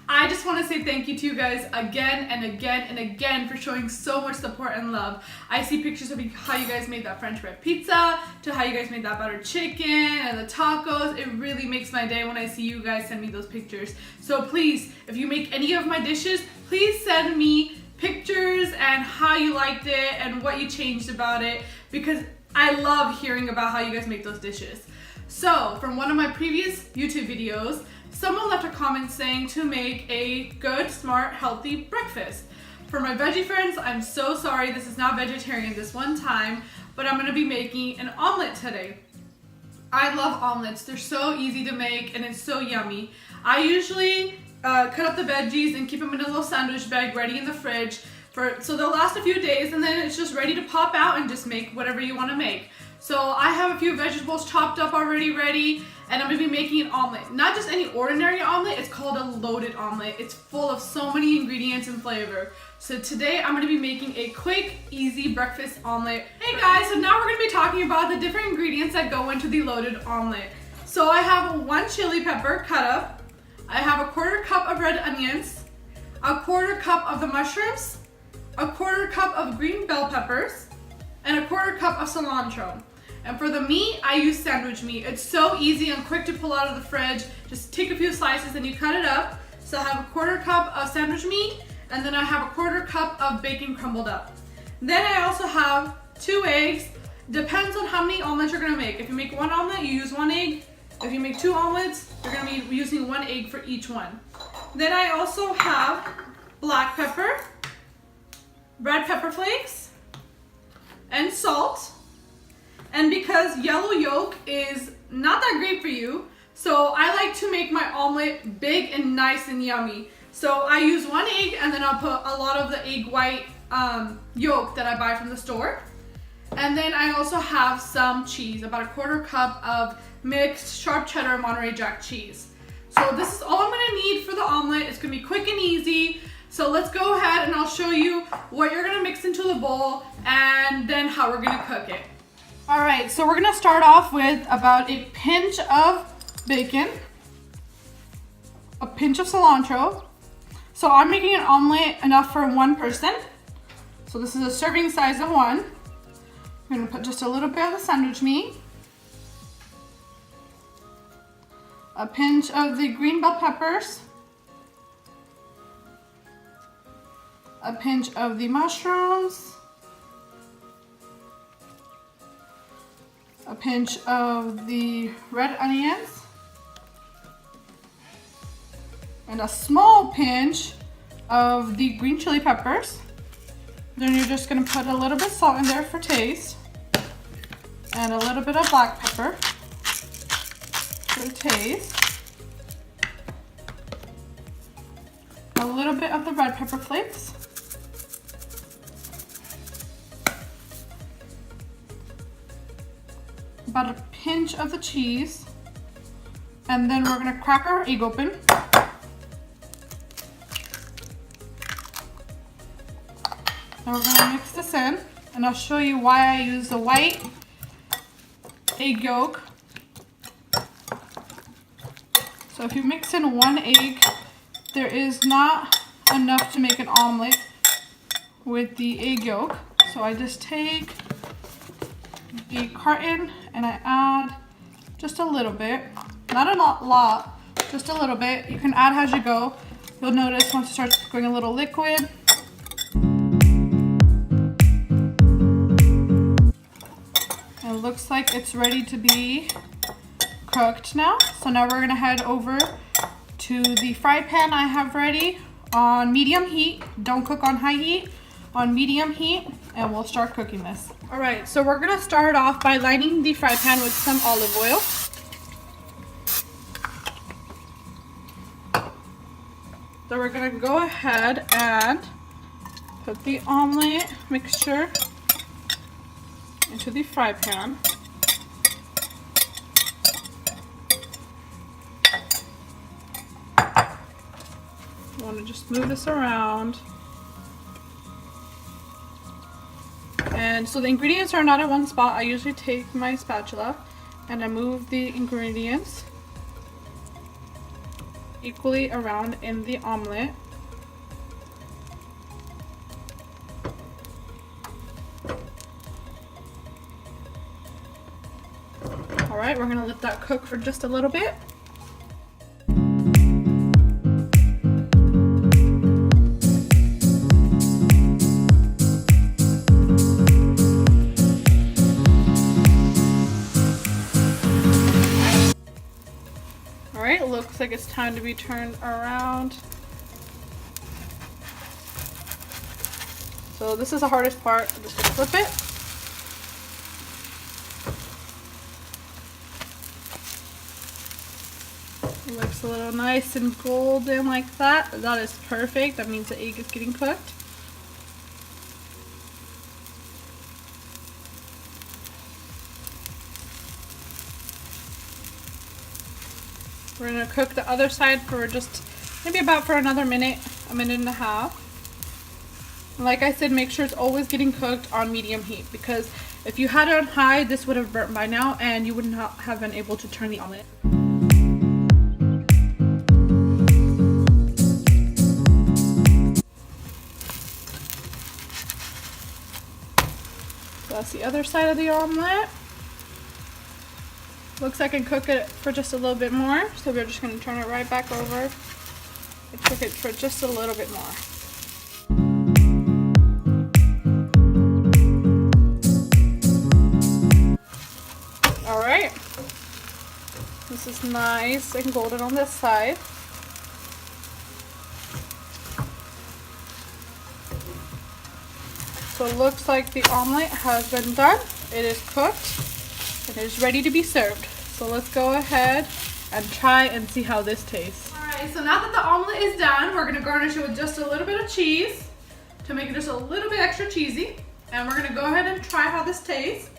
I just want to say thank you to you guys again and again and again for showing so much support and love. I see pictures of how you guys made that French bread pizza, to how you guys made that buttered chicken and the tacos. It really makes my day when I see you guys send me those pictures. So please, if you make any of my dishes, please send me pictures and how you liked it and what you changed about it, because I love hearing about how you guys make those dishes. So from one of my previous YouTube videos, someone left a comment saying to make a good, smart, healthy breakfast. For my veggie friends, I'm so sorry this is not vegetarian this one time, but I'm gonna be making an omelet today. I love omelets. They're so easy to make and it's so yummy. I usually cut up the veggies and keep them in a little sandwich bag ready in the fridge so they'll last a few days, and then it's just ready to pop out and just make whatever you want to make. So I have a few vegetables chopped up already ready, and I'm going to be making an omelet. Not just any ordinary omelet, it's called a loaded omelet. It's full of so many ingredients and flavor. So today I'm going to be making a quick, easy breakfast omelet. Hey guys, so now we're going to be talking about the different ingredients that go into the loaded omelet. So I have 1 chili pepper cut up. I have a 1/4 cup of red onions, a 1/4 cup of the mushrooms, a 1/4 cup of green bell peppers, and a 1/4 cup of cilantro. And for the meat, I use sandwich meat. It's so easy and quick to pull out of the fridge. Just take a few slices and you cut it up. So I have a 1/4 cup of sandwich meat, and then I have a 1/4 cup of bacon crumbled up. Then I also have 2 eggs. Depends on how many omelets you're gonna make. If you make 1 omelet, you use 1 egg. If you make 2 omelets, you're gonna be using 1 egg for each one. Then I also have black pepper, red pepper flakes, and salt. And because yellow yolk is not that great for you, so I like to make my omelet big and nice and yummy. So I use 1 egg, and then I'll put a lot of the egg white yolk that I buy from the store. And then I also have some cheese, about a 1/4 cup of mixed sharp cheddar Monterey Jack cheese. So this is all I'm gonna need for the omelet. It's gonna be quick and easy. So let's go ahead and I'll show you what you're gonna mix into the bowl and then how we're gonna cook it. All right, so we're gonna start off with about a pinch of bacon, a pinch of cilantro. So I'm making an omelet enough for 1 person. So this is a serving size of 1. I'm gonna put just a little bit of the sandwich meat, a pinch of the green bell peppers, a pinch of the mushrooms, a pinch of the red onions, and a small pinch of the green chili peppers. Then you're just gonna put a little bit of salt in there for taste, and a little bit of black pepper for taste, a little bit of the red pepper flakes, about a pinch of the cheese, and then we're gonna crack our egg open. And we're gonna mix this in, and I'll show you why I use the white egg yolk. So if you mix in 1 egg, there is not enough to make an omelet with the egg yolk. So I just take the carton and I add just a little bit, not a lot, just a little bit. You can add as you go. You'll notice once it starts going a little liquid. It looks like it's ready to be cooked now. So now we're gonna head over to the fry pan I have ready on medium heat. Don't cook on high heat, on medium heat, and we'll start cooking this. All right, so we're gonna start off by lining the fry pan with some olive oil. So we're gonna go ahead and put the omelet mixture into the fry pan. You want to just move this around. And so the ingredients are not in one spot. I usually take my spatula and I move the ingredients equally around in the omelet. All right, we're gonna let that cook for just a little bit. All right, it looks like it's time to be turned around. So this is the hardest part. I'm just gonna flip it. It looks a little nice and golden like that. That is perfect. That means the egg is getting cooked. We're gonna cook the other side for just maybe about for another minute, a minute and a half. And like I said, make sure it's always getting cooked on medium heat, because if you had it on high, this would have burnt by now and you would not have been able to turn the omelet. That's the other side of the omelet. Looks like I can cook it for just a little bit more, so we're just going to turn it right back over and cook it for just a little bit more. Alright, this is nice and golden on this side. So it looks like the omelet has been done. It is cooked. It is ready to be served. So let's go ahead and try and see how this tastes. Alright, so now that the omelet is done, we're going to garnish it with just a little bit of cheese to make it just a little bit extra cheesy. And we're going to go ahead and try how this tastes.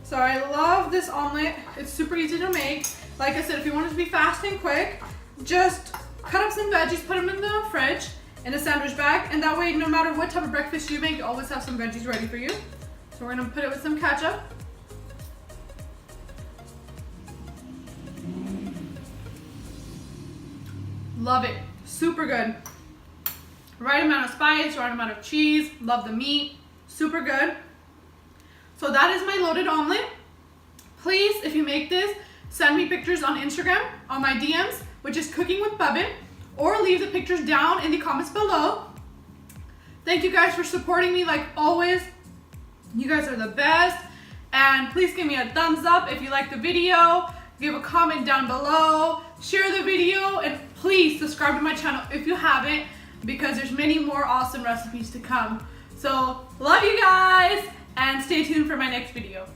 So I love this omelet. It's super easy to make. Like I said, if you want it to be fast and quick, just cut up some veggies, put them in the fridge in a sandwich bag, and that way no matter what type of breakfast you make, you always have some veggies ready for you. So we're going to put it with some ketchup. Love it. Super good. Right amount of spice, right amount of cheese. Love the meat. Super good. So that is my loaded omelet. Please, if you make this, send me pictures on Instagram, on my DMs, which is cookingwithpawan, or leave the pictures down in the comments below. Thank you guys for supporting me like always. You guys are the best. And please give me a thumbs up if you like the video. Give a comment down below. Share the video. And please subscribe to my channel if you haven't, because there's many more awesome recipes to come. So love you guys and stay tuned for my next video.